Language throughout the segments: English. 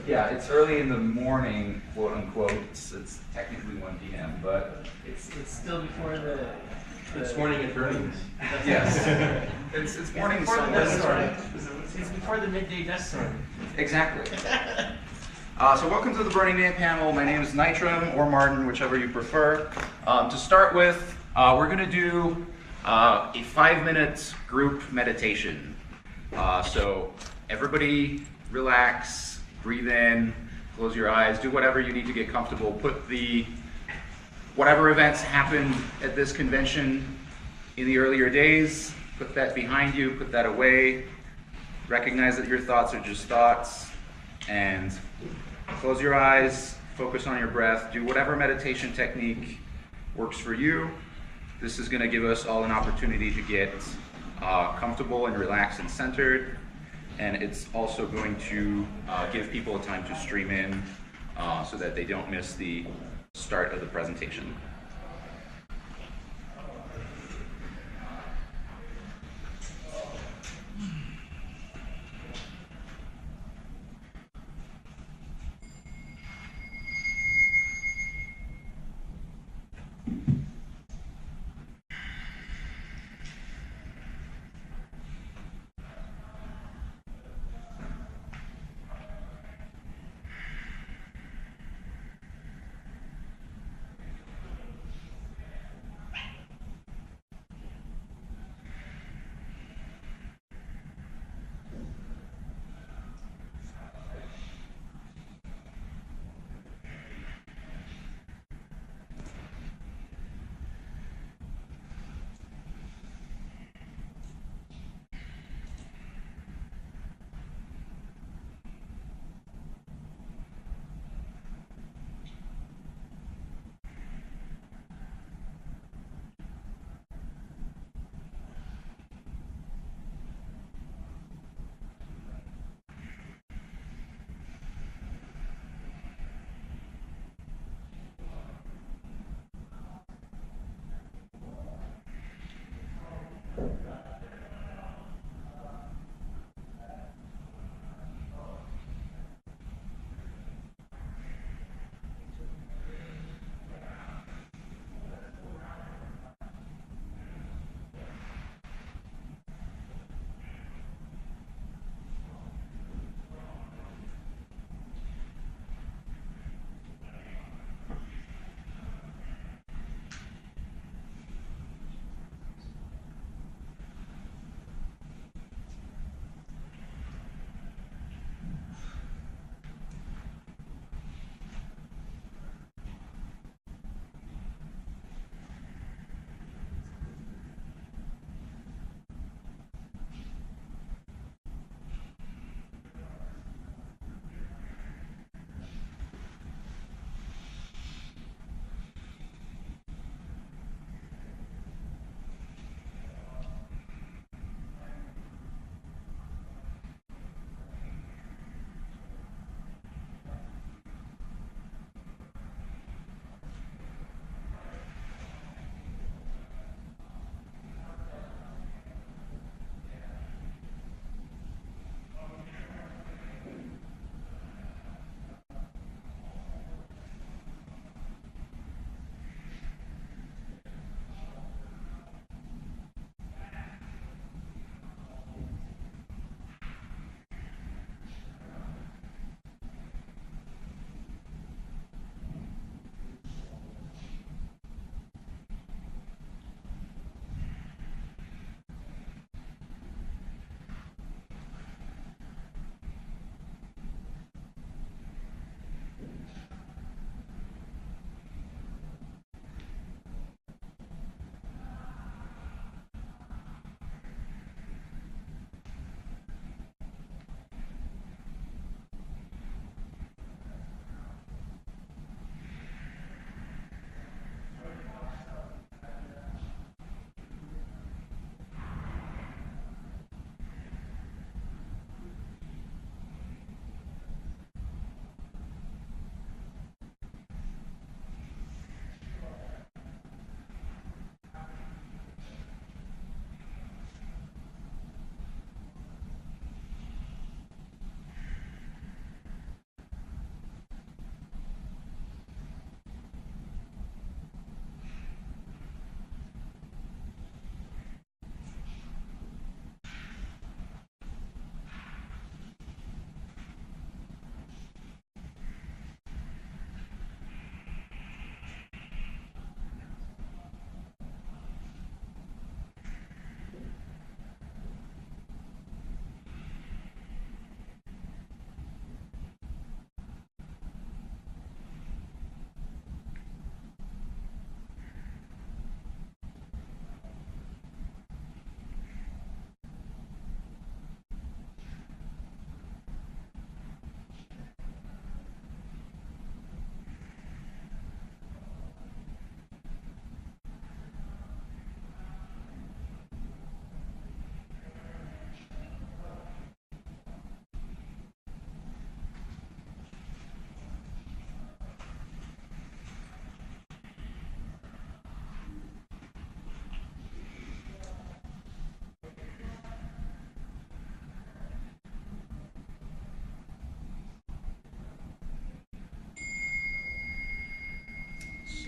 Yeah, it's early in the morning, quote unquote. It's technically 1 p.m., but It's still before the It's morning at Burning. yes, it's morning before the somewhere. dust storm. It's before the midday dust storm. Exactly. So welcome to the Burning Man panel. My name is Nitram or Martin, whichever you prefer. To start with, we're going to do a 5-minute group meditation. So everybody relax, breathe in, close your eyes, do whatever you need to get comfortable. Put whatever events happened at this convention in the earlier days, put that behind you, put that away. Recognize that your thoughts are just thoughts, and close your eyes, focus on your breath, do whatever meditation technique works for you. This is going to give us all an opportunity to get comfortable and relaxed and centered, and it's also going to give people a time to stream in so that they don't miss the start of the presentation.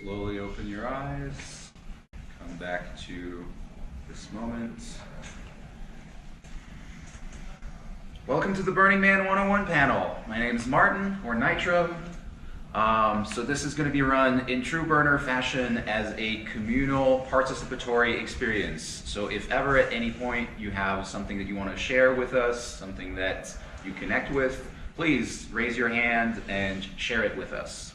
Slowly open your eyes. Come back to this moment. Welcome to the Burning Man 101 panel. My name is Martin, or Nitram. So this is going to be run in true burner fashion as a communal participatory experience. So if ever at any point you have something that you want to share with us, something that you connect with, please raise your hand and share it with us.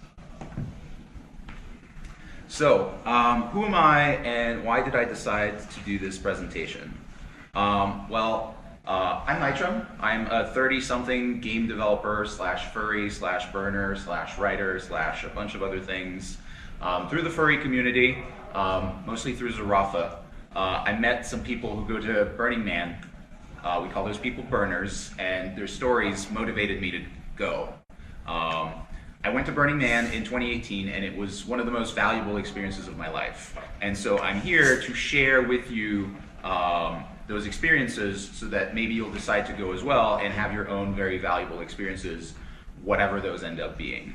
So, who am I and why did I decide to do this presentation? I'm Nitram. I'm a 30-something game developer slash furry slash burner slash writer slash a bunch of other things through the furry community, mostly through Zarafa. I met some people who go to Burning Man. We call those people burners, and their stories motivated me to go. I went to Burning Man in 2018, and it was one of the most valuable experiences of my life. And so I'm here to share with you those experiences so that maybe you'll decide to go as well and have your own very valuable experiences, whatever those end up being.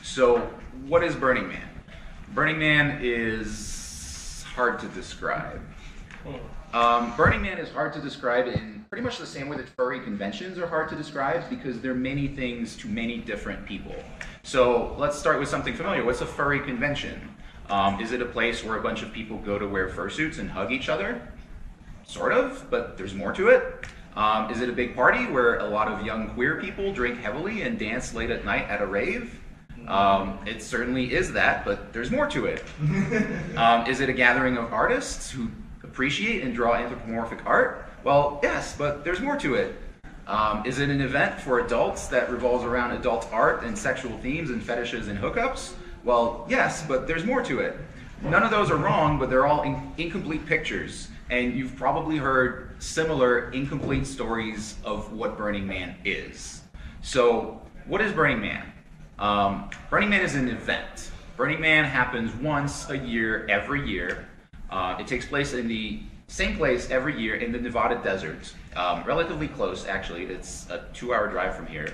So what is Burning Man? Burning Man is hard to describe. Burning Man is hard to describe in pretty much the same way that furry conventions are hard to describe, because they're many things to many different people. So let's start with something familiar. What's a furry convention? Is it a place where a bunch of people go to wear fursuits and hug each other? Sort of, but there's more to it. Is it a big party where a lot of young queer people drink heavily and dance late at night at a rave? It certainly is that, but there's more to it. Is it a gathering of artists who appreciate and draw anthropomorphic art? Well, yes, but there's more to it. Is it an event for adults that revolves around adult art and sexual themes and fetishes and hookups? Well, yes, but there's more to it. None of those are wrong, but they're all incomplete pictures. And you've probably heard similar incomplete stories of what Burning Man is. So, what is Burning Man? Burning Man is an event. Burning Man happens once a year, every year. It takes place in the same place every year in the Nevada desert. Relatively close, actually. It's a 2-hour drive from here.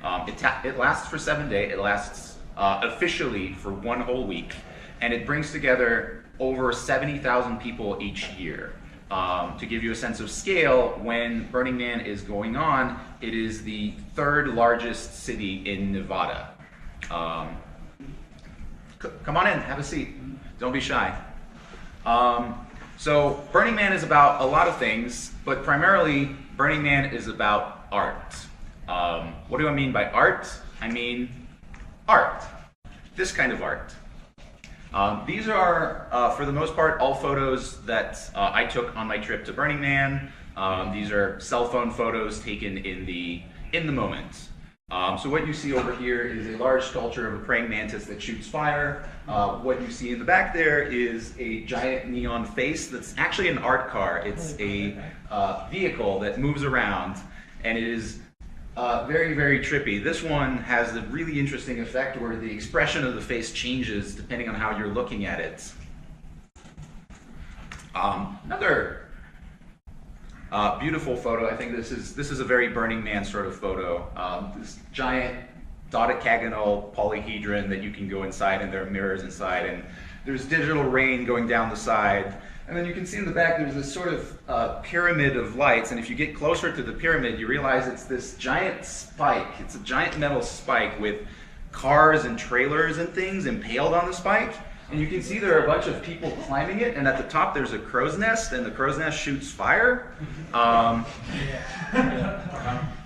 It lasts for 7 days. It lasts officially for 1 whole week. And it brings together over 70,000 people each year. To give you a sense of scale, when Burning Man is going on, it is the 3rd largest city in Nevada. Come on in, have a seat. Don't be shy. So Burning Man is about a lot of things, but primarily Burning Man is about art. What do I mean by art? I mean art. This kind of art. These are, for the most part, all photos that I took on my trip to Burning Man. These are cell phone photos taken in the moment. So what you see over here is a large sculpture of a praying mantis that shoots fire. What you see in the back there is a giant neon face that's actually an art car. It's a vehicle that moves around, and it is very, very trippy. This one has a really interesting effect where the expression of the face changes depending on how you're looking at it. Another beautiful photo. I think this is a very Burning Man sort of photo. This giant dodecagonal polyhedron that you can go inside, and there are mirrors inside, and there's digital rain going down the side. And then you can see in the back there's this sort of pyramid of lights, and if you get closer to the pyramid, you realize it's this giant spike. It's a giant metal spike with cars and trailers and things impaled on the spike. And you can see there are a bunch of people climbing it, and at the top there's a crow's nest, and the crow's nest shoots fire.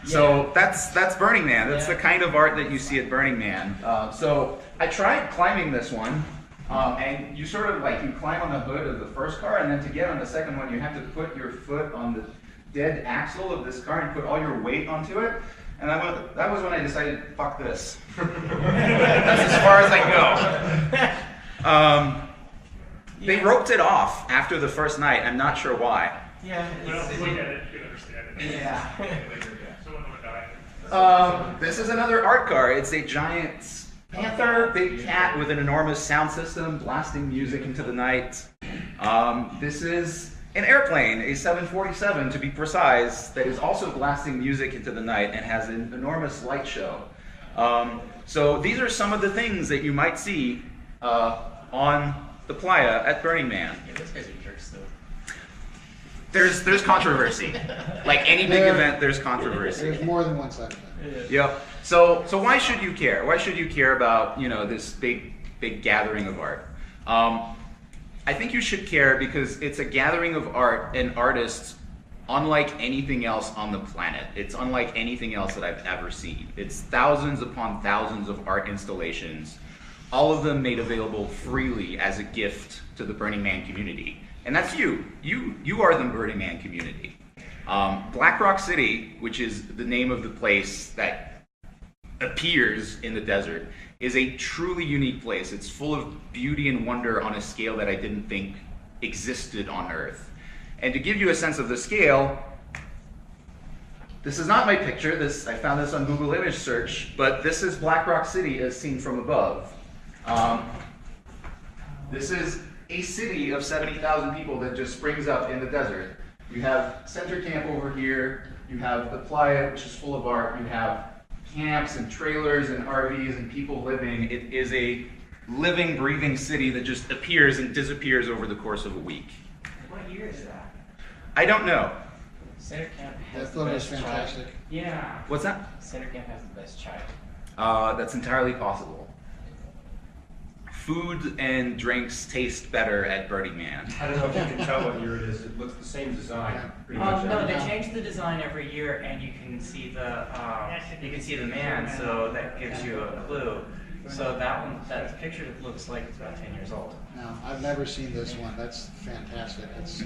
So that's Burning Man. That's the kind of art that you see at Burning Man. So I tried climbing this one. And you sort of you climb on the hood of the first car, and then to get on the second one, you have to put your foot on the dead axle of this car and put all your weight onto it. And that was when I decided, fuck this. That's as far as I go. They roped it off after the first night. I'm not sure why. Yeah. Well, look at it, you can understand it. Yeah. Someone would die. This is another art car. It's a giant panther, big cat with an enormous sound system blasting music into the night. This is an airplane, a 747 to be precise, that is also blasting music into the night and has an enormous light show. So these are some of the things that you might see on the playa at Burning Man. Yeah, those guys are jerks though. There's controversy. Like any big event, there's controversy. There's more than one side of that. Yep. So why should you care? Why should you care about, this big gathering of art? I think you should care because it's a gathering of art and artists unlike anything else on the planet. It's unlike anything else that I've ever seen. It's thousands upon thousands of art installations, all of them made available freely as a gift to the Burning Man community. And that's you. You are the Burning Man community. Black Rock City, which is the name of the place that appears in the desert, is a truly unique place. It's full of beauty and wonder on a scale that I didn't think existed on Earth. And to give you a sense of the scale, this is not my picture. I found this on Google image search, but this is Black Rock City as seen from above. This is a city of 70,000 people that just springs up in the desert. You have Center Camp over here, you have the playa, which is full of art, you have camps and trailers and RVs and people living. It is a living, breathing city that just appears and disappears over the course of a week. What year is that? I don't know. Center Camp That has the photo is best fantastic. chai. Yeah. What's that? Center Camp has the best chai. That's entirely possible. Food and drinks taste better at Burning Man. I don't know if you can tell what year it is. It looks the same design, pretty much. No, they Yeah. change the design every year, and you can see the man, so that gives you a clue. So that picture looks like it's about 10 years old. No, I've never seen this one. That's fantastic. That's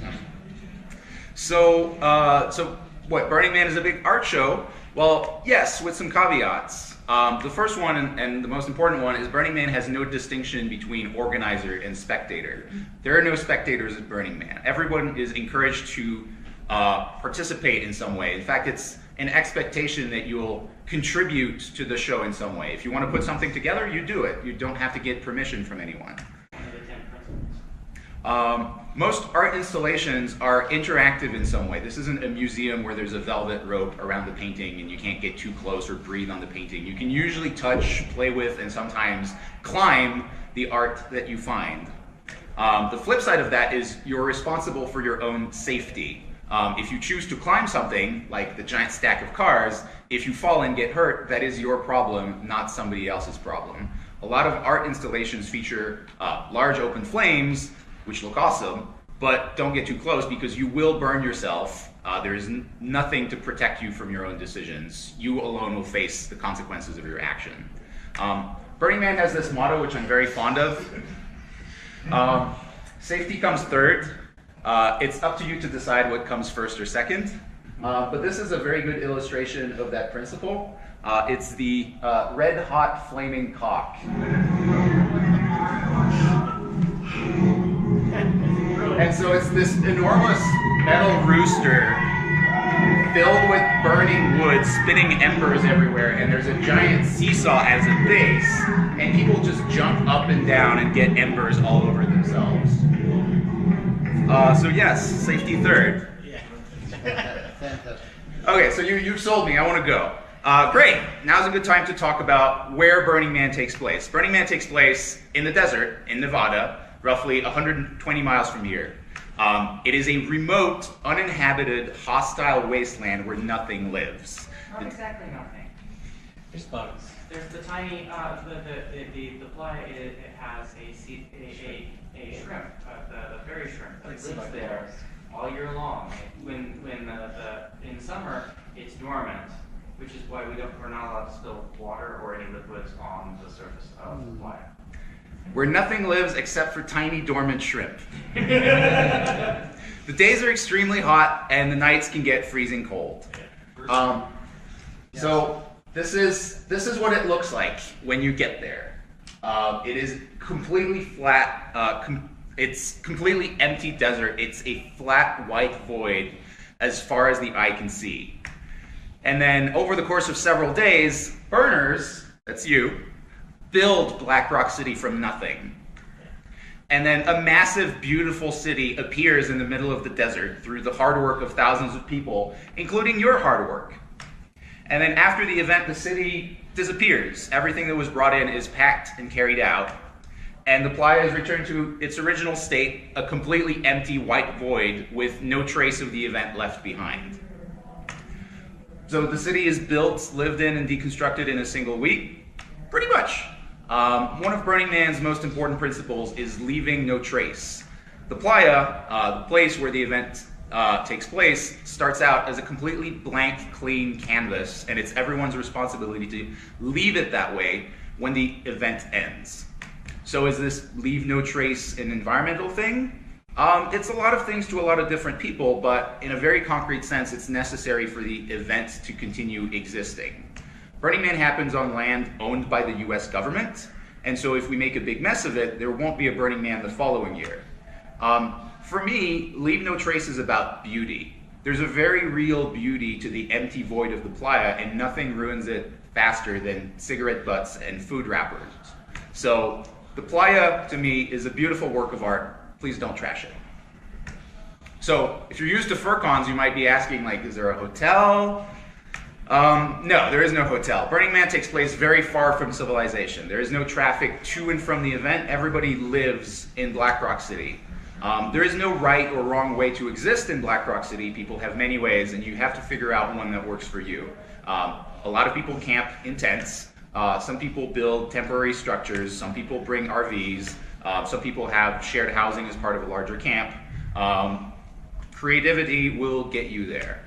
So what, Burning Man is a big art show? Well, yes, with some caveats. The first one and the most important one is Burning Man has no distinction between organizer and spectator. There are no spectators at Burning Man. Everyone is encouraged to participate in some way. In fact, it's an expectation that you'll contribute to the show in some way. If you want to put something together, you do it. You don't have to get permission from anyone. Most art installations are interactive in some way. This isn't a museum where there's a velvet rope around the painting and you can't get too close or breathe on the painting. You can usually touch, play with, and sometimes climb the art that you find. The flip side of that is you're responsible for your own safety. If you choose to climb something, like the giant stack of cars, if you fall and get hurt, that is your problem, not somebody else's problem. A lot of art installations feature large open flames, which look awesome, but don't get too close because you will burn yourself. There is nothing to protect you from your own decisions. You alone will face the consequences of your action. Burning Man has this motto, which I'm very fond of. Safety comes third. It's up to you to decide what comes first or second. But this is a very good illustration of that principle. It's the red hot flaming cock. And so it's this enormous metal rooster filled with burning wood, spitting embers everywhere, and there's a giant seesaw as a base, and people just jump up and down and get embers all over themselves. So yes, safety third. fantastic. Okay, so you've sold me, I want to go. Great, now's a good time to talk about where Burning Man takes place. Burning Man takes place in the desert, in Nevada, roughly 120 miles from here. It is a remote, uninhabited, hostile wasteland where nothing lives. Not exactly nothing. There's bugs. There's the tiny, the playa, it has a shrimp, the fairy shrimp that lives there all year long. When in summer, it's dormant, which is why we're not allowed to spill water or any liquids on the surface of the playa. Where nothing lives except for tiny dormant shrimp. The days are extremely hot and the nights can get freezing cold. So this is what it looks like when you get there. It is completely flat. It's completely empty desert. It's a flat white void as far as the eye can see. And then over the course of several days, burners, that's you, build Black Rock City from nothing. And then a massive, beautiful city appears in the middle of the desert through the hard work of thousands of people, including your hard work. And then after the event, the city disappears. Everything that was brought in is packed and carried out. And the playa is returned to its original state, a completely empty white void with no trace of the event left behind. So the city is built, lived in, and deconstructed in a single week? Pretty much. One of Burning Man's most important principles is leaving no trace. The playa, the place where the event takes place, starts out as a completely blank, clean canvas, and it's everyone's responsibility to leave it that way when the event ends. So is this leave no trace an environmental thing? It's a lot of things to a lot of different people, but in a very concrete sense, it's necessary for the event to continue existing. Burning Man happens on land owned by the US government, and so if we make a big mess of it, there won't be a Burning Man the following year. For me, leave no trace is about beauty. There's a very real beauty to the empty void of the playa, and nothing ruins it faster than cigarette butts and food wrappers. So the playa, to me, is a beautiful work of art. Please don't trash it. So if you're used to FurCons, you might be asking, like, is there a hotel? No, there is no hotel. Burning Man takes place very far from civilization. There is no traffic to and from the event. Everybody lives in Black Rock City. There is no right or wrong way to exist in Black Rock City. People have many ways, and you have to figure out one that works for you. A lot of people camp in tents. Some people build temporary structures. Some people bring RVs. Some people have shared housing as part of a larger camp. Creativity will get you there.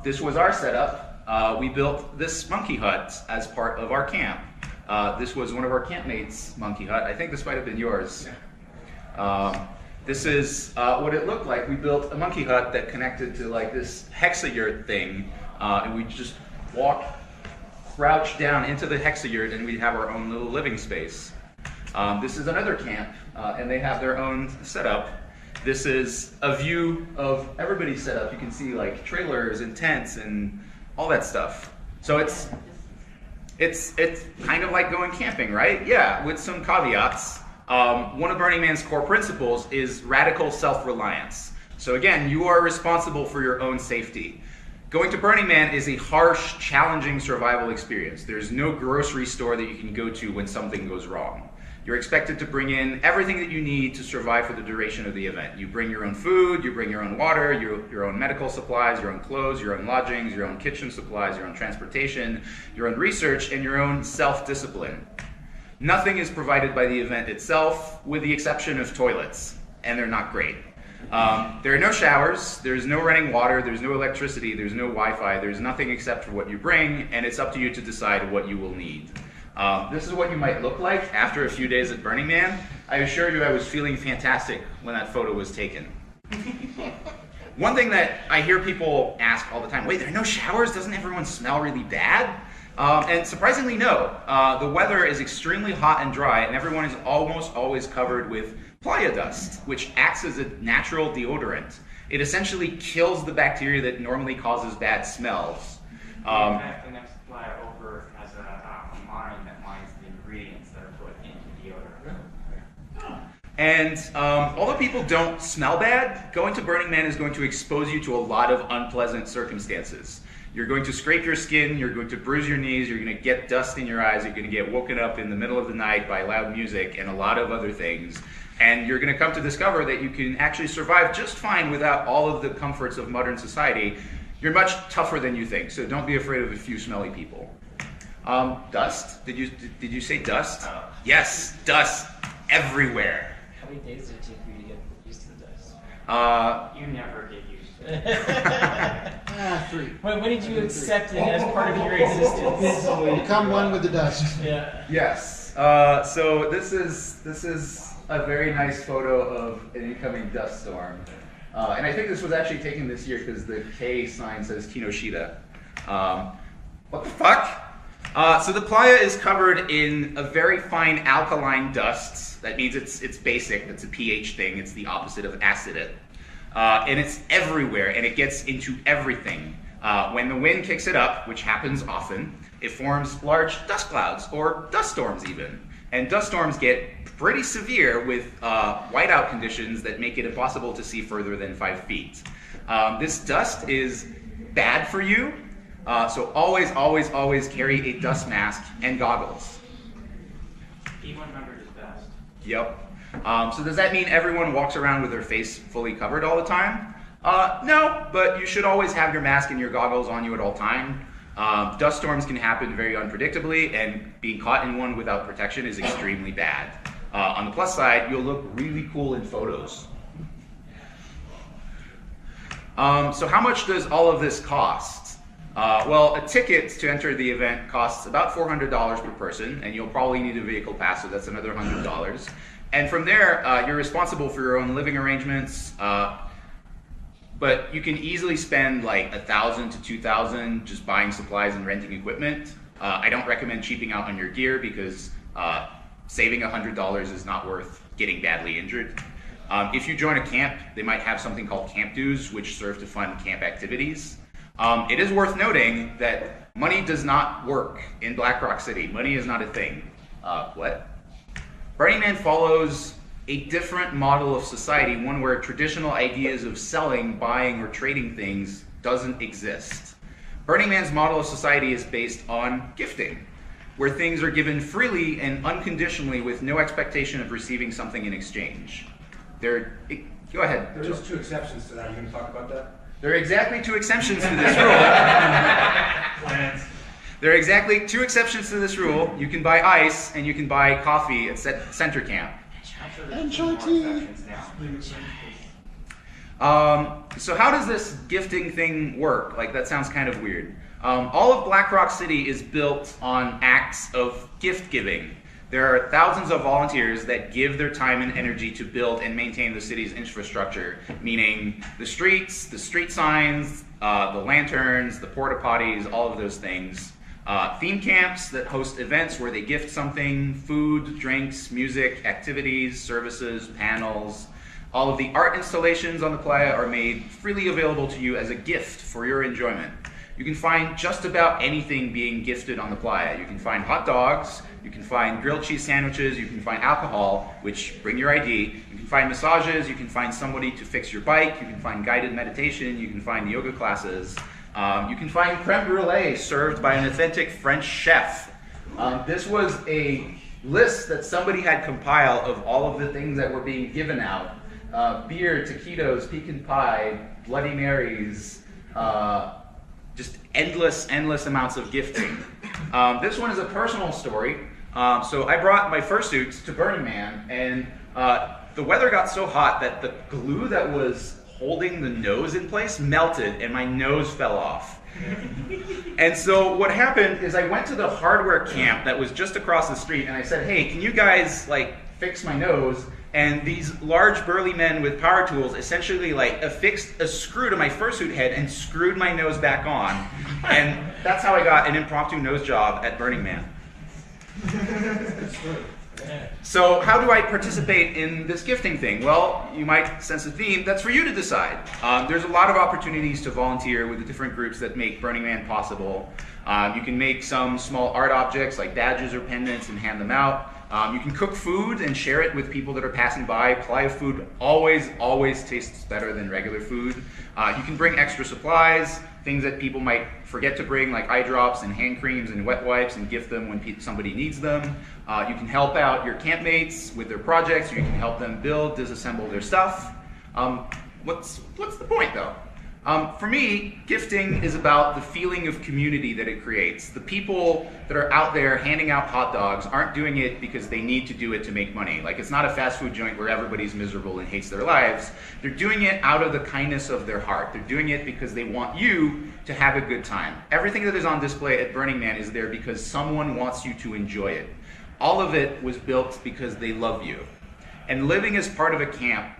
This was our setup. We built this monkey hut as part of our camp. This was one of our campmates' monkey hut. I think this might have been yours. This is what it looked like. We built a monkey hut that connected to like this hexayurt thing, and we just crouch down into the hexayurt, and we'd have our own little living space. This is another camp, and they have their own setup. This is a view of everybody's setup. You can see like trailers and tents and all that stuff. So it's kind of like going camping, right? Yeah, with some caveats. One of Burning Man's core principles is radical self-reliance. So again, you are responsible for your own safety. Going to Burning Man is a harsh, challenging survival experience. There's no grocery store that you can go to when something goes wrong. You're expected to bring in everything that you need to survive for the duration of the event. You bring your own food, you bring your own water, your own medical supplies, your own clothes, your own lodgings, your own kitchen supplies, your own transportation, your own research, and your own self-discipline. Nothing is provided by the event itself, with the exception of toilets, and they're not great. There are no showers, there's no running water, there's no electricity, there's no Wi-Fi, there's nothing except for what you bring, and it's up to you to decide what you will need. This is what you might look like after a few days at Burning Man. I assure you I was feeling fantastic when that photo was taken. One thing that I hear people ask all the time, wait, there are no showers? Doesn't everyone smell really bad? And surprisingly, no. The weather is extremely hot and dry, and everyone is almost always covered with playa dust, which acts as a natural deodorant. It essentially kills the bacteria that normally causes bad smells. In fact, the next playa over has a mine that mines the ingredients that are put into deodorant. And although people don't smell bad, going to Burning Man is going to expose you to a lot of unpleasant circumstances. You're going to scrape your skin, you're going to bruise your knees, you're going to get dust in your eyes, you're going to get woken up in the middle of the night by loud music and a lot of other things. And you're going to come to discover that you can actually survive just fine without all of the comforts of modern society. You're much tougher than you think, so don't be afraid of a few smelly people. Dust? Did you say dust? Yes, dust everywhere. How many days did it take for you to get used to the dust? You never get used to it. 3. When did you accept it as part of your existence? Become one with the dust. Yeah. Yes. So this is a very nice photo of an incoming dust storm. And I think this was actually taken this year because the K sign says Kinoshita. What the fuck? So the playa is covered in a very fine alkaline dust. That means it's basic. It's a pH thing. It's the opposite of acid. And it's everywhere, and it gets into everything. When the wind kicks it up, which happens often, it forms large dust clouds, or dust storms even. And dust storms get pretty severe with whiteout conditions that make it impossible to see further than 5 feet. This dust is bad for you, so always, always, always carry a dust mask and goggles. E100 is best. Yep. So does that mean everyone walks around with their face fully covered all the time? No, but you should always have your mask and your goggles on you at all time. Dust storms can happen very unpredictably, and being caught in one without protection is extremely bad. On the plus side, you'll look really cool in photos. So how much does all of this cost? Well, a ticket to enter the event costs about $400 per person, and you'll probably need a vehicle pass, so that's another $100. And from there, you're responsible for your own living arrangements, but you can easily spend like $1,000 to $2,000 just buying supplies and renting equipment. I don't recommend cheaping out on your gear because saving $100 is not worth getting badly injured. If you join a camp, they might have something called camp dues, which serve to fund camp activities. It is worth noting that money does not work in Black Rock City. Money is not a thing. What? Burning Man follows a different model of society, one where traditional ideas of selling, buying, or trading things doesn't exist. Burning Man's model of society is based on gifting, where things are given freely and unconditionally with no expectation of receiving something in exchange. Go ahead. There's 2 exceptions to that. You going to talk about that? There are exactly 2 exceptions to this rule. Plans. There are exactly 2 exceptions to this rule. You can buy ice and you can buy coffee at center camp. And chai tea. So how does this gifting thing work? Like, that sounds kind of weird. All of Black Rock City is built on acts of gift giving. There are thousands of volunteers that give their time and energy to build and maintain the city's infrastructure, meaning the streets, the street signs, the lanterns, the porta potties, all of those things. Theme camps that host events where they gift something, food, drinks, music, activities, services, panels. All of the art installations on the playa are made freely available to you as a gift for your enjoyment. You can find just about anything being gifted on the playa. You can find hot dogs, you can find grilled cheese sandwiches, you can find alcohol, which bring your ID, you can find massages, you can find somebody to fix your bike, you can find guided meditation, you can find yoga classes. You can find creme brulee served by an authentic French chef. This was a list that somebody had compiled of all of the things that were being given out. Beer, taquitos, pecan pie, Bloody Marys, just endless amounts of gifting. This one is a personal story. So I brought my fursuits to Burning Man, and the weather got so hot that the glue that was holding the nose in place melted and my nose fell off. And so what happened is I went to the hardware camp that was just across the street and I said, hey, can you guys like fix my nose? And these large burly men with power tools essentially like affixed a screw to my fursuit head and screwed my nose back on. And that's how I got an impromptu nose job at Burning Man. So how do I participate in this gifting thing? Well, you might sense a theme. That's for you to decide. There's a lot of opportunities to volunteer with the different groups that make Burning Man possible. You can make some small art objects like badges or pendants and hand them out. You can cook food and share it with people that are passing by. Playa food always tastes better than regular food. You can bring extra supplies, things that people might forget to bring, like eye drops and hand creams and wet wipes, and gift them when somebody needs them. You can help out your campmates with their projects, or you can help them build, disassemble their stuff. What's the point though? For me, gifting is about the feeling of community that it creates. The people that are out there handing out hot dogs aren't doing it because they need to do it to make money. Like, it's not a fast food joint where everybody's miserable and hates their lives. They're doing it out of the kindness of their heart. They're doing it because they want you to have a good time. Everything that is on display at Burning Man is there because someone wants you to enjoy it. All of it was built because they love you. And living as part of a camp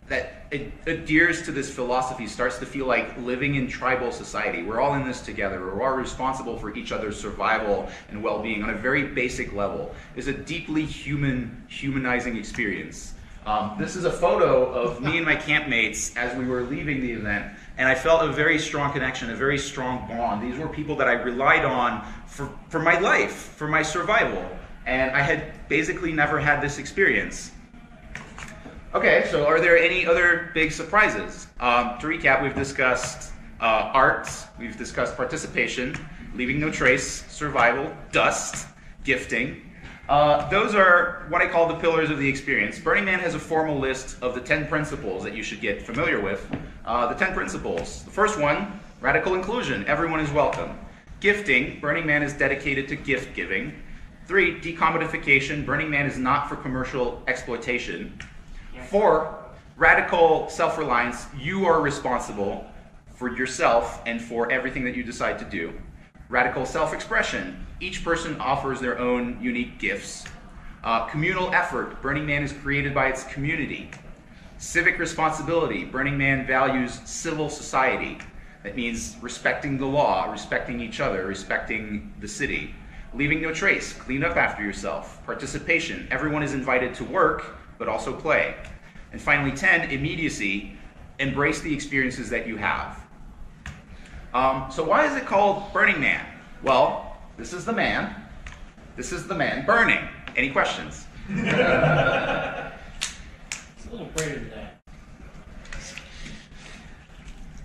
that adheres to this philosophy starts to feel like living in tribal society. We're all in this together. We're all responsible for each other's survival and well-being on a very basic level. It's a deeply humanizing experience. This is a photo of me and my campmates as we were leaving the event, and I felt a very strong connection, a very strong bond. These were people that I relied on for my life, for my survival, and I had basically never had this experience. Okay, so are there any other big surprises? To recap, we've discussed art, we've discussed participation, leaving no trace, survival, dust, gifting. Those are what I call the pillars of the experience. Burning Man has a formal list of the 10 principles that you should get familiar with. The 10 principles. The first one, radical inclusion. Everyone is welcome. Gifting. Burning Man is dedicated to gift giving. 3, decommodification. Burning Man is not for commercial exploitation. 4, radical self-reliance. You are responsible for yourself and for everything that you decide to do. Radical self-expression. Each person offers their own unique gifts. Communal effort. Burning Man is created by its community. Civic responsibility. Burning Man values civil society. That means respecting the law, respecting each other, respecting the city. Leaving no trace. Clean up after yourself. Participation. Everyone is invited to work, but also play. And finally, 10, immediacy. Embrace the experiences that you have. So why is it called Burning Man? Well, this is the man. This is the man burning. Any questions? It's a little brighter than that.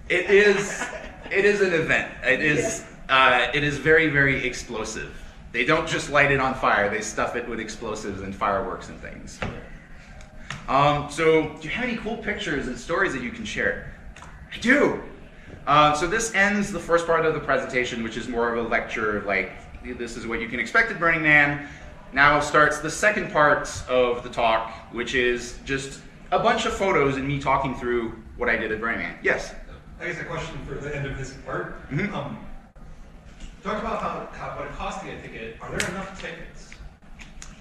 It is an event. It is very, very explosive. They don't just light it on fire. They stuff it with explosives and fireworks and things. So do you have any cool pictures and stories that you can share? I do. So this ends the first part of the presentation, which is more of a lecture, like this is what you can expect at Burning Man. Now starts the second part of the talk, which is just a bunch of photos and me talking through what I did at Burning Man. Yes? I guess a question for the end of this part. Talk about what it costs to get a ticket. Are there enough tickets?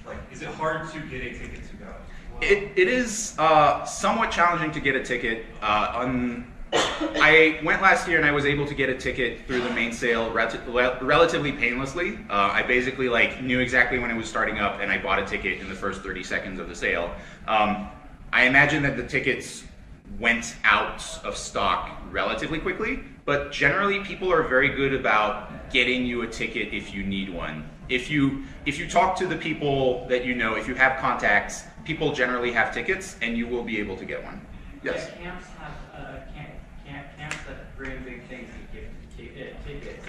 Like, is it hard to get a ticket to go? It is somewhat challenging to get a ticket. I went last year and I was able to get a ticket through the main sale relatively painlessly. I basically knew exactly when it was starting up and I bought a ticket in the first 30 seconds of the sale. I imagine that the tickets went out of stock relatively quickly, but generally people are very good about getting you a ticket if you need one. If you talk to the people that you know, if you have contacts, people generally have tickets and you will be able to get one. Yes? Yeah, camps have camps that bring big things to give tickets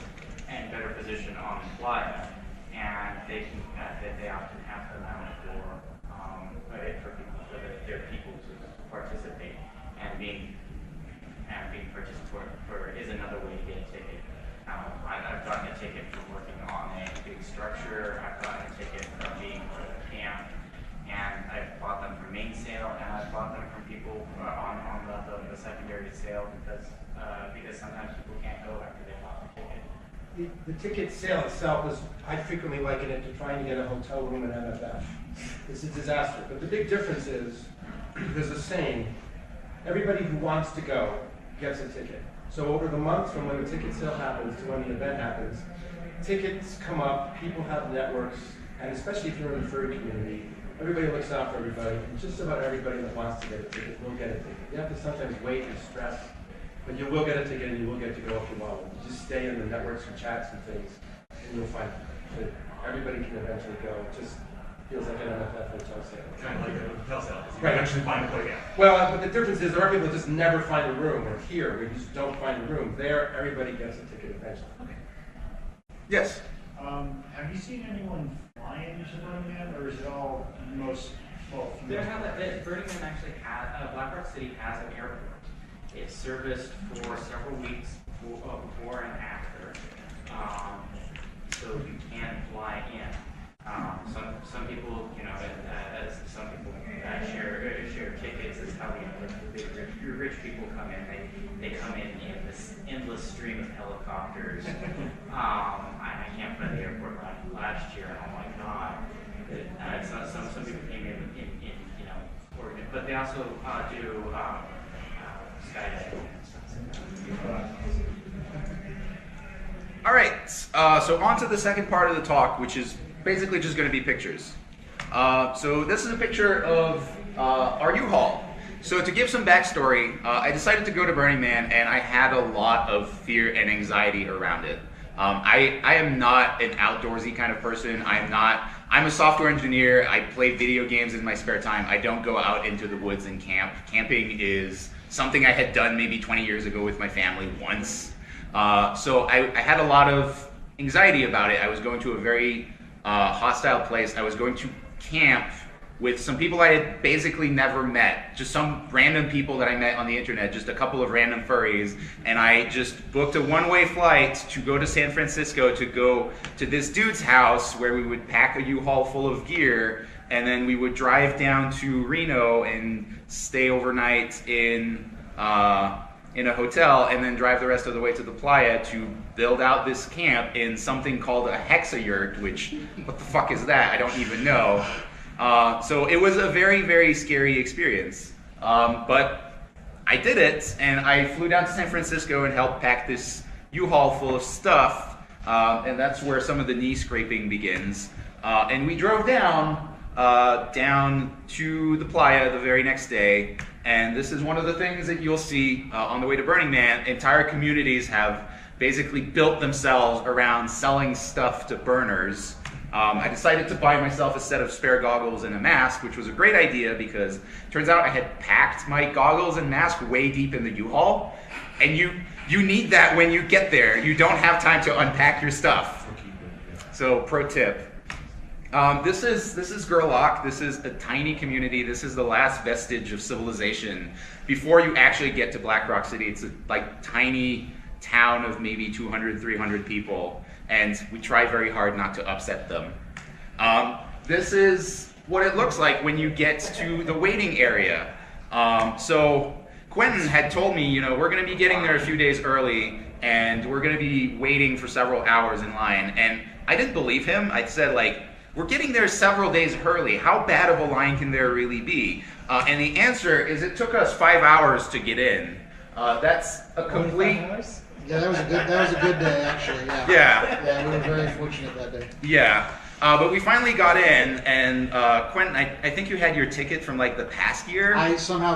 and better position on the flyer, and they can they often have them out for their people to participate, and being participatory is another way to get a ticket. I've gotten a ticket from working on a big structure. I've gotten a ticket from being part of a camp, and I've bought them from main sale, and I've bought them from people on the secondary sale because sometimes people can't go after they bought the ticket. The ticket sale itself is, I frequently liken it to trying to get a hotel room in MFF. It's a disaster. But the big difference is, there's a saying, everybody who wants to go gets a ticket. So over the month from when the ticket sale happens to when the event happens, tickets come up, people have networks, and especially if you're in the furry community, everybody looks out for everybody, and just about everybody that wants to get a ticket will get a ticket. You have to sometimes wait and stress, but you will get a ticket and you will get to go if you want. You just stay in the networks and chats and things, and you'll find that everybody can eventually go. It just feels like an MFF hotel sale. Kind of like a hotel sale. You Right. can actually find a place. Yeah. Well, but the difference is there are people that just never find a room, or here, we just don't find a room. There, everybody gets a ticket eventually. Okay. Yes? Have you seen anyone flying into Burning Man, or is it all most Burning Man actually has, Black Rock City has an airport. It's serviced for several weeks before and after, so you can fly in. Some people, some people share tickets. Is how the big rich people come in. They come in this endless stream of helicopters. I camped by the airport last year. Oh my God! Some people came in Oregon, but they also do skydiving and stuff. All right, so on to the second part of the talk, which is basically just going to be pictures. So this is a picture of our U-Haul. So to give some backstory, I decided to go to Burning Man, and I had a lot of fear and anxiety around it. I am not an outdoorsy kind of person. I'm a software engineer. I play video games in my spare time. I don't go out into the woods and camp. Camping is something I had done maybe 20 years ago with my family once. So I had a lot of anxiety about it. I was going to a very hostile place. I was going to camp with some people I had basically never met, just some random people that I met on the internet, just a couple of random furries, and I just booked a one-way flight to go to San Francisco to go to this dude's house where we would pack a U-Haul full of gear, and then we would drive down to Reno and stay overnight in a hotel, and then drive the rest of the way to the playa to build out this camp in something called a hexayurt, which, what the fuck is that? I don't even know. So it was a very, very scary experience. But I did it, and I flew down to San Francisco and helped pack this U-Haul full of stuff, and that's where some of the knee scraping begins. And we drove down to the playa the very next day, and this is one of the things that you'll see on the way to Burning Man. Entire communities have basically built themselves around selling stuff to burners. I decided to buy myself a set of spare goggles and a mask, which was a great idea because it turns out I had packed my goggles and mask way deep in the U-Haul, and you need that when you get there. You don't have time to unpack your stuff. So, pro tip. This is Gerlach. This is a tiny community. This is the last vestige of civilization before you actually get to Black Rock City. It's a tiny town of maybe 200, 300 people, and we try very hard not to upset them. This is what it looks like when you get to the waiting area. So Quentin had told me, we're going to be getting there a few days early, and we're going to be waiting for several hours in line. And I didn't believe him. I said, we're getting there several days early. How bad of a line can there really be? And the answer is it took us 5 hours to get in. That's a complete... Yeah, that was a good day, actually. Yeah. Yeah, we were very fortunate that day. Yeah. But we finally got in, and Quentin, I think you had your ticket from the past year. I somehow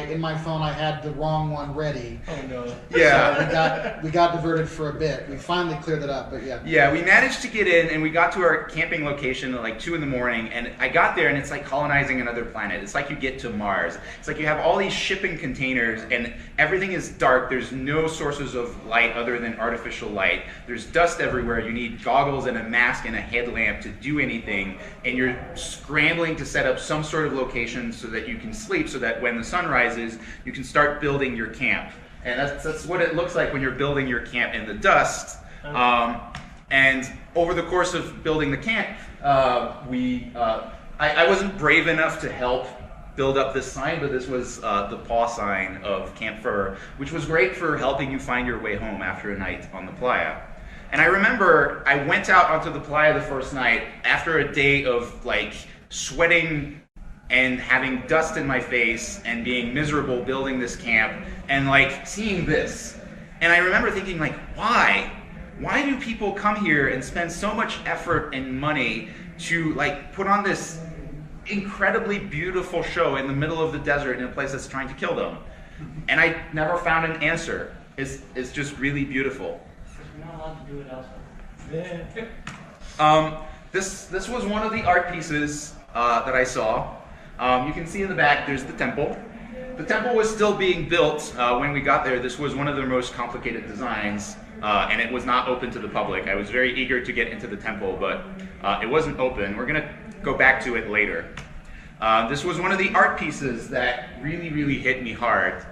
in my phone I had the wrong one ready. Oh no. Yeah. So we got diverted for a bit. We finally cleared it up, but yeah. Yeah, we managed to get in, and we got to our camping location at 2 in the morning, and I got there, and it's like colonizing another planet. It's like you get to Mars. It's like you have all these shipping containers, and everything is dark. There's no sources of light other than artificial light. There's dust everywhere. You need goggles and a mask and a headlamp to do anything, and you're scrambling to set up some sort of location so that you can sleep, so that when the sun rises, you can start building your camp. And that's what it looks like when you're building your camp in the dust. And over the course of building the camp, I wasn't brave enough to help build up this sign, but this was the paw sign of Camp Fur, which was great for helping you find your way home after a night on the playa. And I remember I went out onto the playa the first night after a day of sweating and having dust in my face and being miserable building this camp and seeing this. And I remember thinking why? Why do people come here and spend so much effort and money to put on this incredibly beautiful show in the middle of the desert in a place that's trying to kill them? And I never found an answer. It's just really beautiful. You're not allowed to do it elsewhere. This was one of the art pieces that I saw. You can see in the back there's the temple. The temple was still being built when we got there. This was one of their most complicated designs, and it was not open to the public. I was very eager to get into the temple, but it wasn't open. We're going to go back to it later. This was one of the art pieces that really, really hit me hard.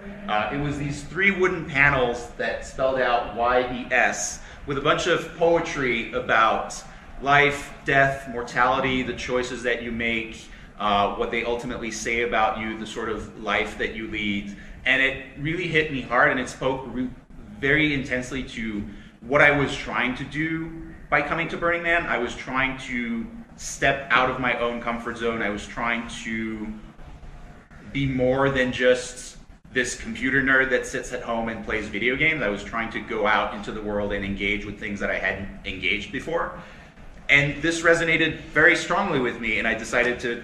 It was these 3 wooden panels that spelled out YES with a bunch of poetry about life, death, mortality, the choices that you make, what they ultimately say about you, the sort of life that you lead. And it really hit me hard, and it spoke very intensely to what I was trying to do by coming to Burning Man. I was trying to step out of my own comfort zone. I was trying to be more than just this computer nerd that sits at home and plays video games. I was trying to go out into the world and engage with things that I hadn't engaged before. And this resonated very strongly with me, and I decided to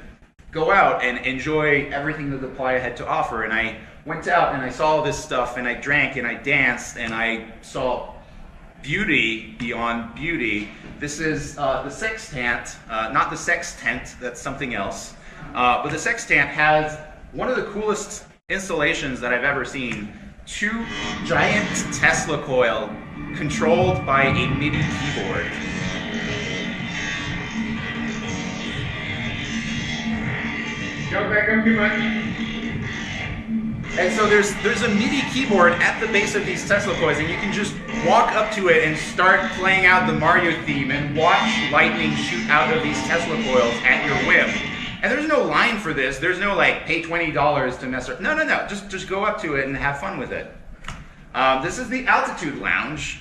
go out and enjoy everything that the playa had to offer. And I went out and I saw all this stuff, and I drank and I danced, and I saw beauty beyond beauty. This is the sextant, not the sextant, that's something else. But the sextant has one of the coolest installations that I've ever seen. 2 giant Tesla coil controlled by a MIDI keyboard. Don't back up too much. And so there's a MIDI keyboard at the base of these Tesla coils, and you can just walk up to it and start playing out the Mario theme and watch lightning shoot out of these Tesla coils at your whim. And there's no line for this. There's no like pay $20 to mess around. No. Just go up to it and have fun with it. This is the altitude lounge.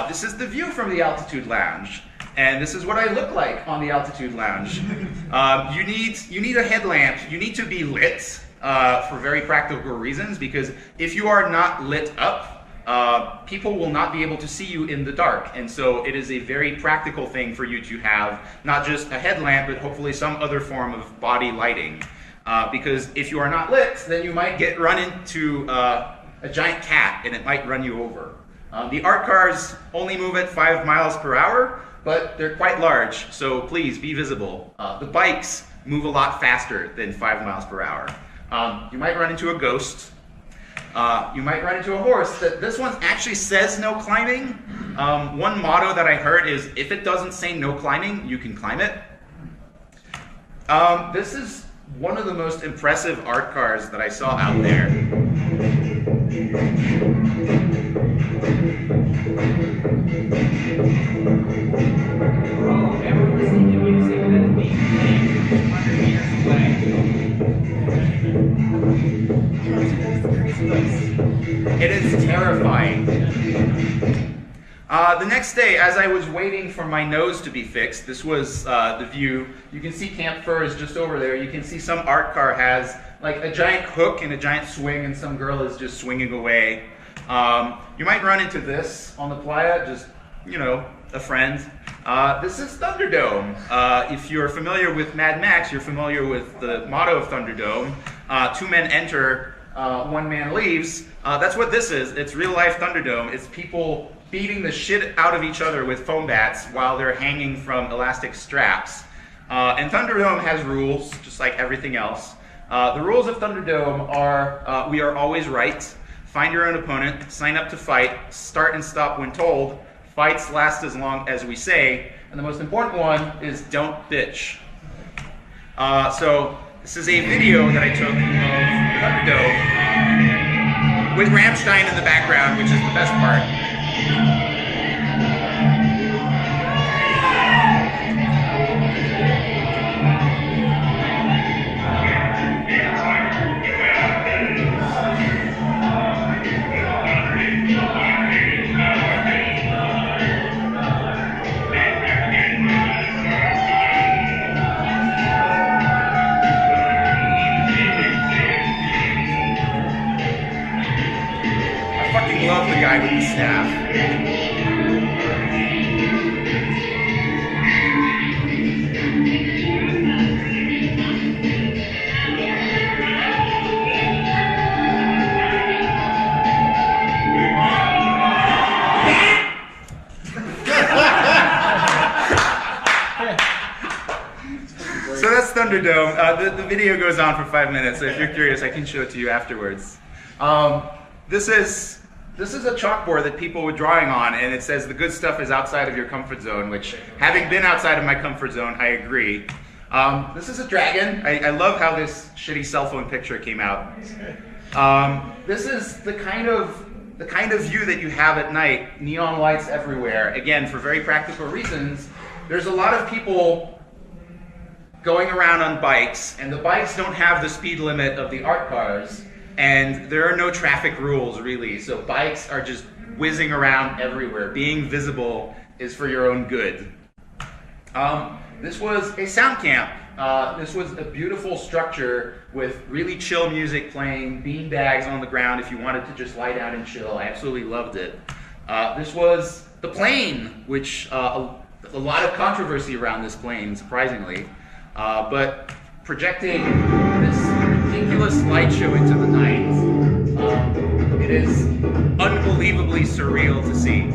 This is the view from the altitude lounge. And this is what I look like on the altitude lounge. You need a headlamp. You need to be lit for very practical reasons, because if you are not lit up, people will not be able to see you in the dark. And so it is a very practical thing for you to have not just a headlamp, but hopefully some other form of body lighting. Because if you are not lit, then you might get run into a giant cat and it might run you over. The art cars only move at 5 miles per hour, but they're quite large, so please be visible. The bikes move a lot faster than 5 miles per hour. You might run into a ghost. You might run into a horse. This one actually says no climbing. One motto that I heard is, if it doesn't say no climbing, you can climb it. This is one of the most impressive art cars that I saw out there. Oh, everyone listening to music that's being played 200 meters away. It is terrifying. The next day, as I was waiting for my nose to be fixed, this was the view. You can see Camp Fur is just over there. You can see some art car has like a giant hook and a giant swing, and some girl is just swinging away. You might run into this on the playa, just, you know, a friend. This is Thunderdome. If you're familiar with Mad Max, you're familiar with the motto of Thunderdome. 2 men enter, 1 man leaves. That's what this is. It's real life Thunderdome. It's people beating the shit out of each other with foam bats while they're hanging from elastic straps. And Thunderdome has rules, just like everything else. The rules of Thunderdome are, we are always right, find your own opponent, sign up to fight, start and stop when told, fights last as long as we say, and the most important one is don't bitch. So this is a video that I took of Thunderdome with Rammstein in the background, which is the best part. I love the guy with the staff. So that's Thunderdome. The video goes on for 5 minutes, so if you're curious, I can show it to you afterwards. This is a chalkboard that people were drawing on, and it says the good stuff is outside of your comfort zone, which, having been outside of my comfort zone, I agree. This is a dragon. I love how this shitty cell phone picture came out. This is the kind of view that you have at night, neon lights everywhere. Again, for very practical reasons, there's a lot of people going around on bikes, and the bikes don't have the speed limit of the art cars. And there are no traffic rules, really, so bikes are just whizzing around everywhere. Being visible is for your own good. This was a sound camp. This was a beautiful structure with really chill music playing, bean bags on the ground if you wanted to just lie down and chill. I absolutely loved it. This was the plane, which a lot of controversy around this plane, surprisingly. But projecting this ridiculous light show into the night, it is unbelievably surreal to see.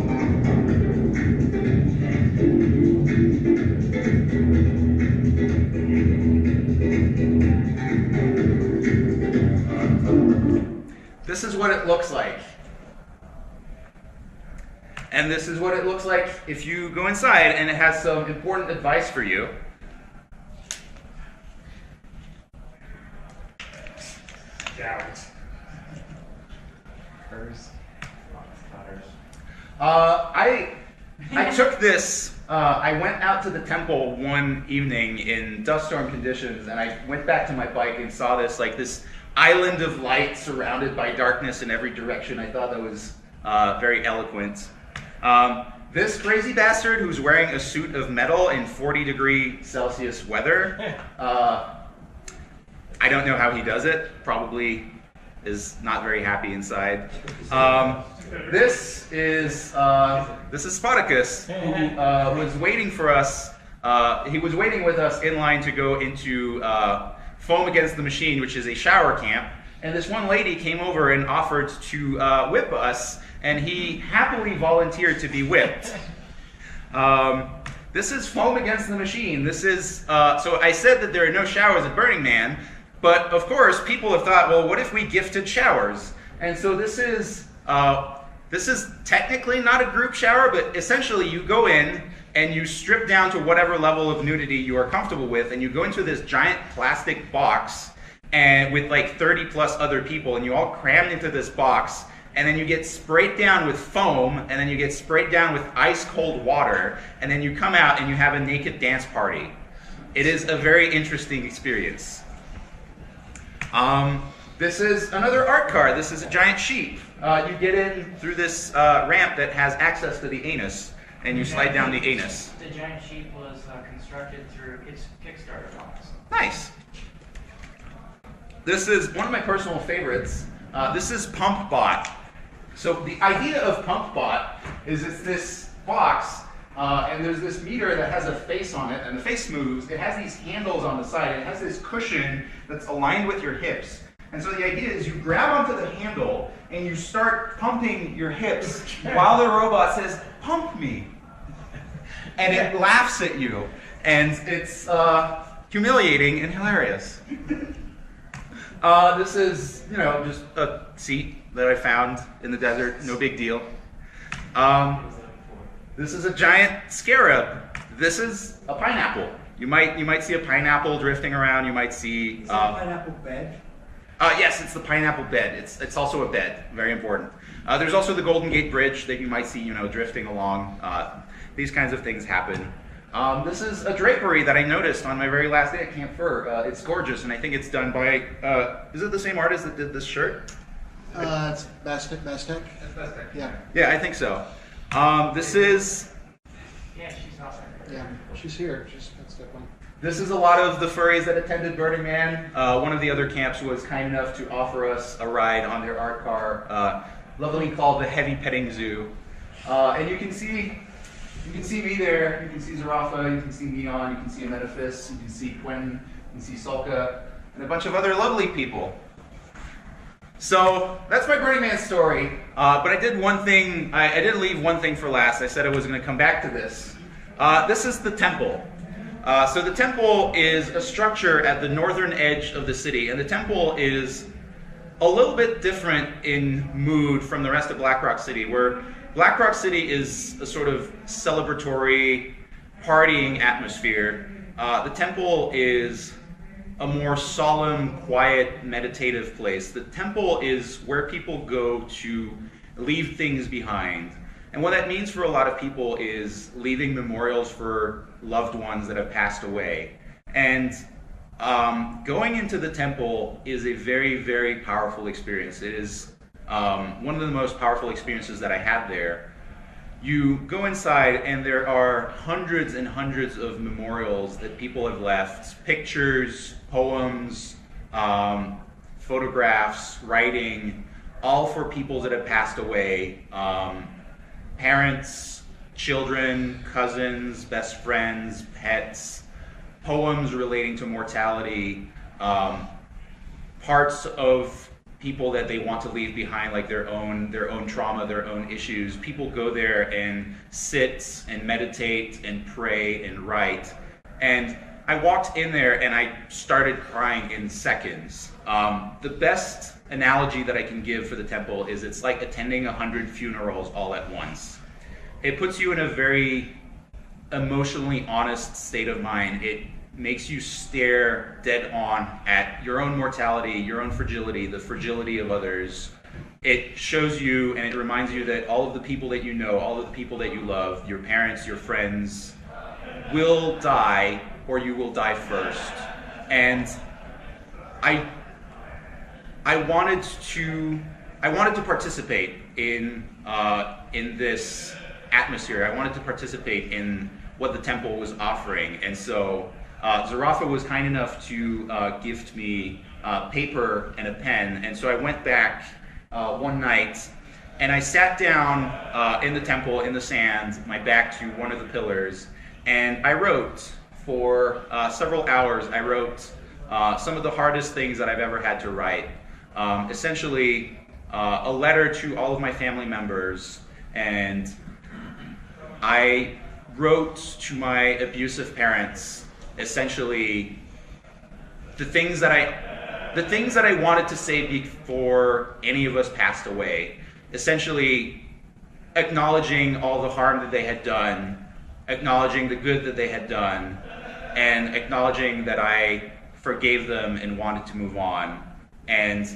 This is what it looks like. And this is what it looks like if you go inside, and it has some important advice for you. Shout. Hers. I took this. I went out to the temple one evening in dust storm conditions, and I went back to my bike and saw this this island of light surrounded by darkness in every direction. I thought that was very eloquent. This crazy bastard who's wearing a suit of metal in 40-degree-Celsius weather. I don't know how he does it. Probably is not very happy inside. This is Spartacus, who was waiting for us. He was waiting with us in line to go into Foam Against the Machine, which is a shower camp. And this one lady came over and offered to whip us, and he happily volunteered to be whipped. This is Foam Against the Machine. This is so I said that there are no showers at Burning Man, but of course people have thought, well, what if we gifted showers? And so this is technically not a group shower, but essentially you go in and you strip down to whatever level of nudity you are comfortable with, and you go into this giant plastic box and with 30 plus other people, and you all crammed into this box, and then you get sprayed down with foam, and then you get sprayed down with ice cold water, and then you come out and you have a naked dance party. It is a very interesting experience. This is another art car. This is a giant sheep. You get in through this ramp that has access to the anus, and you slide down the anus. The giant sheep was constructed through Kickstarter funds. Nice. This is one of my personal favorites. This is PumpBot. So the idea of PumpBot is it's this box, and there's this meter that has a face on it, and the face moves. It has these handles on the side. It has this cushion that's aligned with your hips. And so the idea is you grab onto the handle and you start pumping your hips while the robot says, "Pump me." And it laughs at you. And it's humiliating and hilarious. This is, just a seat that I found in the desert. No big deal. This is a giant scarab. This is a pineapple. You might see a pineapple drifting around. You might see. Is that a pineapple bed? Yes, it's the pineapple bed. It's also a bed. Very important. There's also the Golden Gate Bridge that you might see, drifting along. These kinds of things happen. This is a drapery that I noticed on my very last day at Camp Fur. It's gorgeous, and I think it's done by. Is it the same artist that did this shirt? It's Bastek. Yeah. Yeah, I think so. This is. Yeah, she's not there. Yeah, she's here. That's that one. This is a lot of the furries that attended Burning Man. One of the other camps was kind enough to offer us a ride on their art car, lovingly called the Heavy Petting Zoo. And you can see me there. You can see Zarafa. You can see Neon. You can see Ametaphis. You can see Quinn. You can see Sulka, and a bunch of other lovely people. So that's my Burning Man story. But I did one thing. I did leave one thing for last. I said I was going to come back to this. This is the temple. So the temple is a structure at the northern edge of the city, and the temple is a little bit different in mood from the rest of Black Rock City, where Black Rock City is a sort of celebratory, partying atmosphere. The temple is a more solemn, quiet, meditative place. The temple is where people go to leave things behind. And what that means for a lot of people is leaving memorials for loved ones that have passed away. And going into the temple is a very, very powerful experience. It is one of the most powerful experiences that I had there. You go inside and there are hundreds and hundreds of memorials that people have left, pictures, poems, photographs, writing, all for people that have passed away. Parents, children, cousins, best friends, pets, poems relating to mortality, parts of people that they want to leave behind, like their own trauma, their own issues. People go there and sit and meditate and pray and write. And I walked in there and I started crying in seconds. The best analogy that I can give for the temple is it's like attending 100 funerals all at once. It puts you in a very emotionally honest state of mind. It makes you stare dead on at your own mortality, your own fragility, the fragility of others. It shows you and it reminds you that all of the people that you know, all of the people that you love, your parents, your friends, will die, or you will die first. And I wanted to participate in this atmosphere. I wanted to participate in what the temple was offering, and so Zarafa was kind enough to gift me paper and a pen, and so I went back one night and I sat down in the temple in the sand, my back to one of the pillars, and I wrote for several hours. I wrote some of the hardest things that I've ever had to write. Essentially, a letter to all of my family members, and I wrote to my abusive parents essentially the things that I wanted to say before any of us passed away. Essentially, acknowledging all the harm that they had done, acknowledging the good that they had done, and acknowledging that I forgave them and wanted to move on. And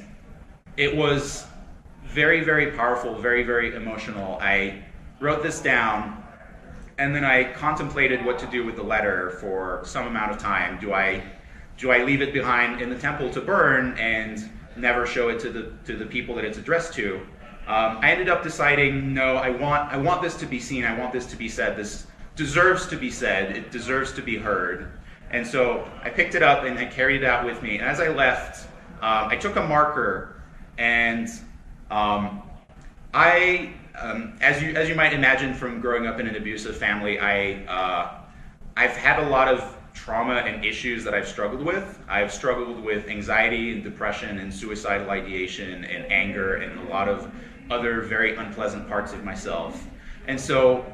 it was very, very powerful, very, very emotional. I wrote this down, and then I contemplated what to do with the letter for some amount of time. Do I leave it behind in the temple to burn and never show it to the people that it's addressed to? I ended up deciding, no, I want this to be seen. I want this to be said. This deserves to be said. It deserves to be heard. And so I picked it up and I carried it out with me. And as I left, I took a marker, and as you might imagine from growing up in an abusive family, I've had a lot of trauma and issues that I've struggled with. I've struggled with anxiety and depression and suicidal ideation and anger and a lot of other very unpleasant parts of myself. And so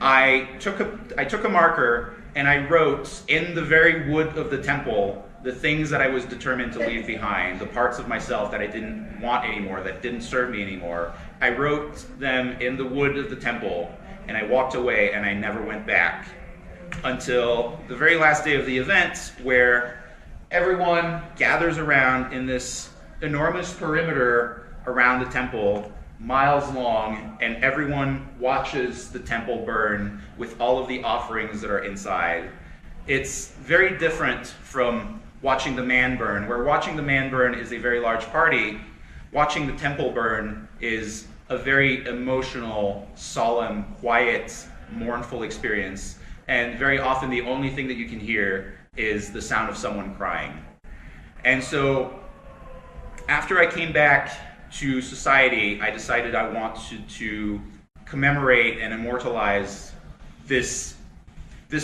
I took a marker and I wrote in the very wood of the temple the things that I was determined to leave behind, the parts of myself that I didn't want anymore, that didn't serve me anymore. I wrote them in the wood of the temple, and I walked away, and I never went back until the very last day of the event, where everyone gathers around in this enormous perimeter around the temple, miles long, and everyone watches the temple burn with all of the offerings that are inside. It's very different from watching the man burn, where watching the man burn is a very large party. Watching the temple burn is a very emotional, solemn, quiet, mournful experience. And very often the only thing that you can hear is the sound of someone crying. And so after I came back to society, I decided I wanted to commemorate and immortalize this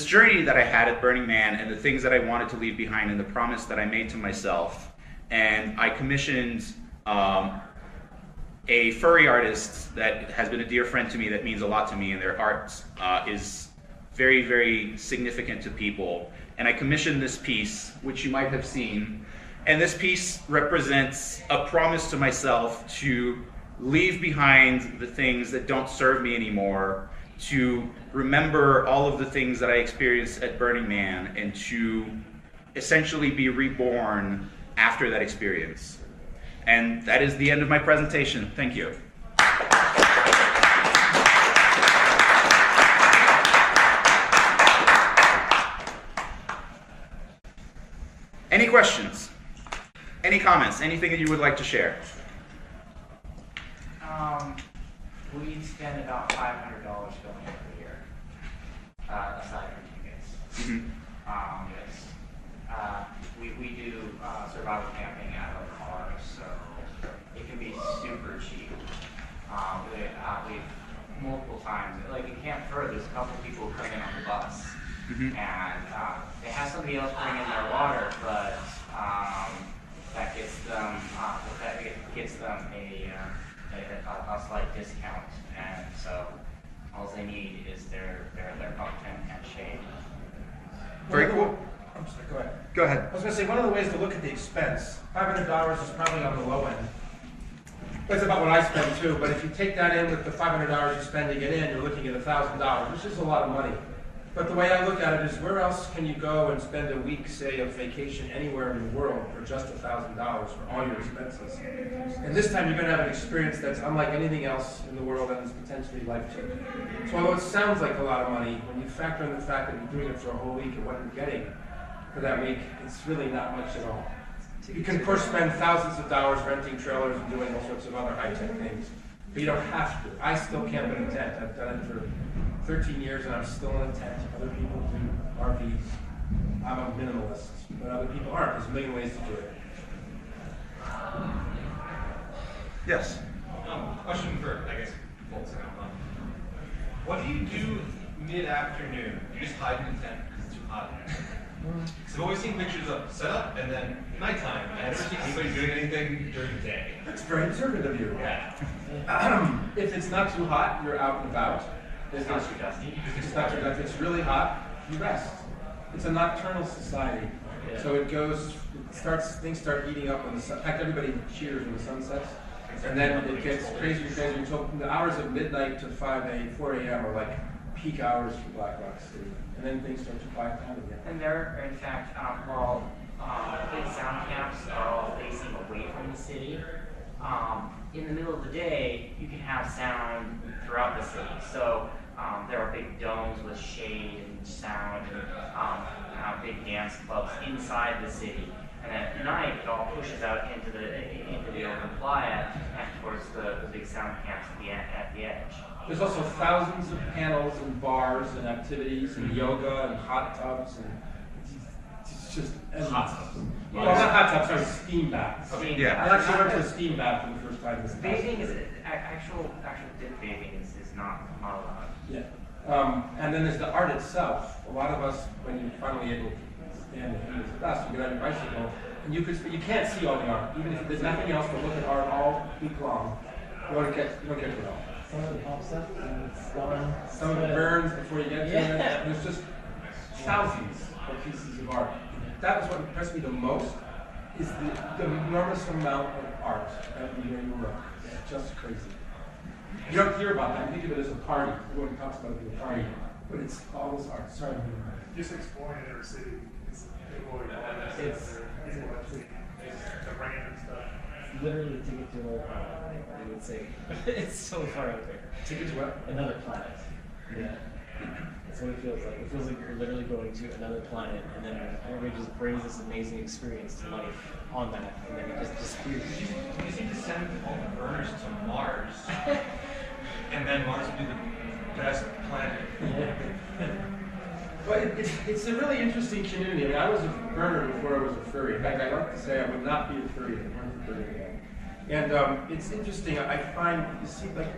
journey that I had at Burning Man and the things that I wanted to leave behind and the promise that I made to myself. And I commissioned a furry artist that has been a dear friend to me, that means a lot to me, and their art is very, very significant to people. And I commissioned this piece, which you might have seen. And this piece represents a promise to myself to leave behind the things that don't serve me anymore, to remember all of the things that I experienced at Burning Man, and to essentially be reborn after that experience. And that is the end of my presentation. Thank you. Any questions? Any comments? Anything that you would like to share? We spend about $500 going every year, aside from tickets. Mm-hmm. We do survival camping out of cars, so it can be super cheap. We've multiple times, like in Camp Fur, there's a couple people who come in on the bus, Mm-hmm. and they have somebody else bring in their water, but that gets them a slight discount, and so all they need is their pumpkin and shade. Very cool. I'm sorry, go ahead. Go ahead. I was going to say, one of the ways to look at the expense, $500 is probably on the low end. That's about what I spend too, but if you take that in with the $500 you spend to get in, you're looking at $1,000, which is a lot of money. But the way I look at it is, where else can you go and spend a week, say, of vacation anywhere in the world for just $1,000 for all your expenses? And this time you're going to have an experience that's unlike anything else in the world and is potentially life-changing. So although it sounds like a lot of money, when you factor in the fact that you're doing it for a whole week and what you're getting for that week, it's really not much at all. You can, of course, spend thousands of dollars renting trailers and doing all sorts of other high-tech things, but you don't have to. I still camp in a tent. I've done it for 13 years and I'm still in a tent. Other people do RVs. I'm a minimalist, but other people aren't. There's a million ways to do it. Yes. Question for, I guess, folks. What do you do mid-afternoon? You just hide in the tent because it's too hot. Because I've always seen pictures of setup and then nighttime. I've never seen anybody doing anything during the day. That's very observant of you. Yeah. If it's not too hot, you're out and about. It's not too dusty. It's not too dusty. If it's really hot, you rest. It's a nocturnal society. Yeah. So things start heating up when the sun, in fact, everybody cheers when the sun sets. And then it gets crazier and crazier until the hours of midnight to 4 a.m. are like peak hours for Black Rock City. And then things start to quiet down again. And there, in fact, while big sound camps are all facing away from the city, in the middle of the day, you can have sound throughout the city. So there are big domes with shade and sound, and big dance clubs inside the city. And at night, it all pushes out into the open playa and towards the big sound camps at the edge. There's also thousands of panels and bars and activities and yoga and hot tubs and it's just endless. Hot tubs. Well, not hot tubs, sorry, steam baths. Yeah. I actually went to a steam bath for the first time this past Bathing is year. actual dip bathing is not allowed. Yeah. And then there's the art itself. A lot of us, when you're finally able to stand the heat of the dust, you get on your bicycle, and you can't see all the art. Even if there's nothing else to look at art all week long, you don't get to it all. Some of it pops up and it's gone. Some of it burns before you get to Yeah. it. There's just thousands of pieces of art. That was what impressed me the most, is the enormous amount of art everywhere you look. It's just crazy. You don't hear about that. You think of it as a party. Everyone talks about it as a party. But it's all this art. Sorry. Just exploring inner city is It's the rain and stuff. literally a ticket to another planet, I would say. It's so far out there. Ticket to what? Another planet. Yeah. That's what it feels like. It feels like you're literally going to another planet, and then everybody just brings this amazing experience to life on that, and then it just disappears. You just need to send all the burners to Mars, and then Mars will be the best planet. Well, it's a really interesting community. I mean, I was a burner before I was a furry. In fact, I like to say I would not be a furry if it weren't for Burning Man. And it's interesting. I find, you see, like,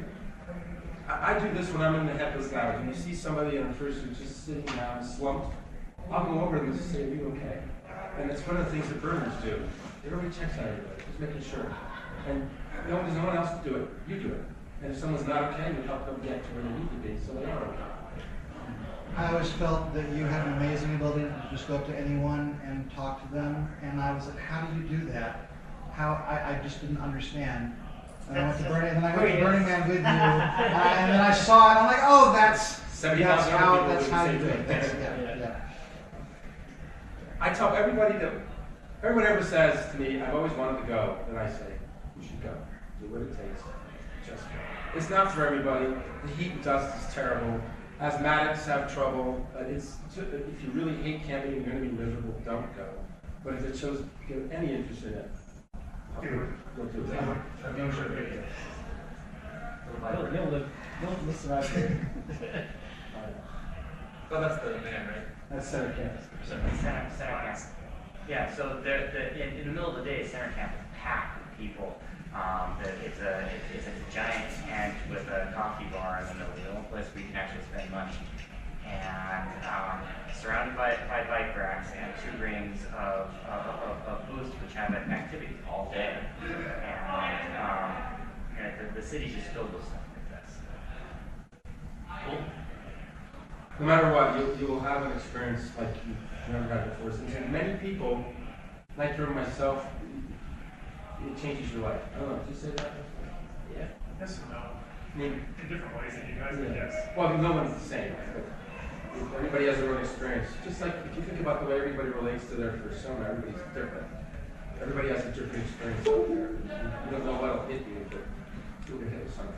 I do this when I'm in the headless lounge, and you see somebody in a fursuit just sitting down, slumped. I'll go over and just say, "Are you okay?" And it's one of the things that burners do. Everybody checks on everybody, just making sure. And there's no one else to do it. You do it. And if someone's not okay, you help them get to where they need to be, so they are okay. I always felt that you had an amazing ability to just go up to anyone and talk to them, and I was like, how do you do that? I just didn't understand. And I went to Burning Man with you, and then I saw it, I'm like, oh, that's how you do it. Yeah. I tell everybody that, everyone ever says to me, I've always wanted to go, and I say, you should go. Do what it takes. Just go. It's not for everybody. The heat and dust is terrible. Asthmatics have trouble. If you really hate camping and you're going to be miserable, don't go. But if it shows you have any interest in it, go do it. You'll survive there. Oh, that's the man, right? That's center campus. Center camp. Yeah, so in the middle of the day, center camp is packed with people. It's a giant tent with a coffee bar in the middle, the only place where you can actually spend money. And surrounded by bike racks and 2 rings of booths which have an activity all day. And the city's just filled with stuff like this. Cool. No matter what, you will have an experience like you've never had before. Since many people, like for myself, it changes your life. I don't know, did you say that? Yes and no. I mean, In different ways that you guys, I guess. well, no one's the same. Everybody has their own experience. Just like if you think about the way everybody relates to their persona, everybody's different. Everybody has a different experience out there. You don't know what'll hit you, but you'll get hit with something.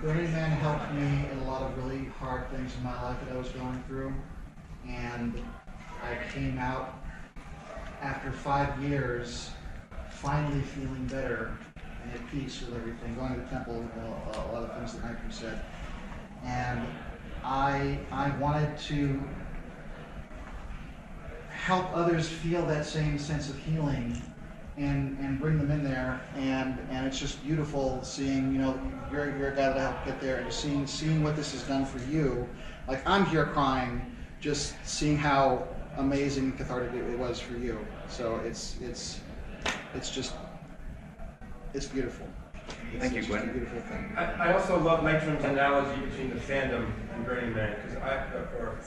Burning Man helped me in a lot of really hard things in my life that I was going through, and I came out after 5 years finally feeling better and at peace with everything, going to the temple, a lot of things that Nitram said. And I wanted to help others feel that same sense of healing and bring them in there, and it's just beautiful seeing, you know, you're a guy that I helped get there, and just seeing what this has done for you. Like, I'm here crying just seeing how amazing and cathartic it was for you. So it's beautiful. Thank you, It's just Gwen. a beautiful thing. I also love Nitram's analogy between the fandom and Burning Man, because or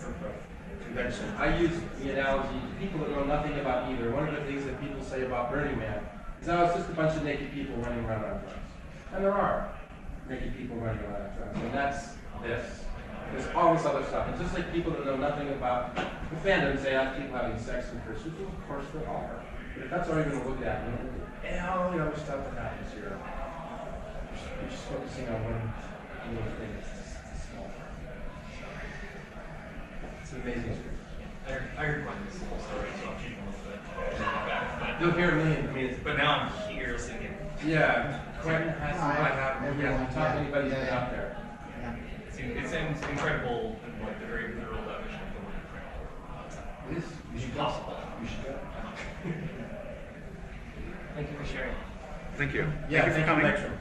convention. I use the analogy to people that know nothing about either. One of the things that people say about Burning Man is, oh, it's just a bunch of naked people running around on drugs. And there are naked people running around on drugs, and that's this. There's all this other stuff. And just like people that know nothing about the fandom say, that's people having sex in pursuit, well, of course there are. But if that's all you're going to look at, and all the other stuff that happens here, you're just focusing on one little thing. It's small. It's an amazing story. I heard one whole story, so I'm keeping most of it back. But, You'll hear a million. I mean, but now I'm here singing. yeah, Quentin has. I have. Everyone, Yeah, talk to anybody who's yeah. out there. Yeah. It's incredible, and like the very literal definition of the word incredible. It is. You should go. Impossible. You should go. Thank you for sharing. Thank you. Yeah, Thank you for coming. Nitram.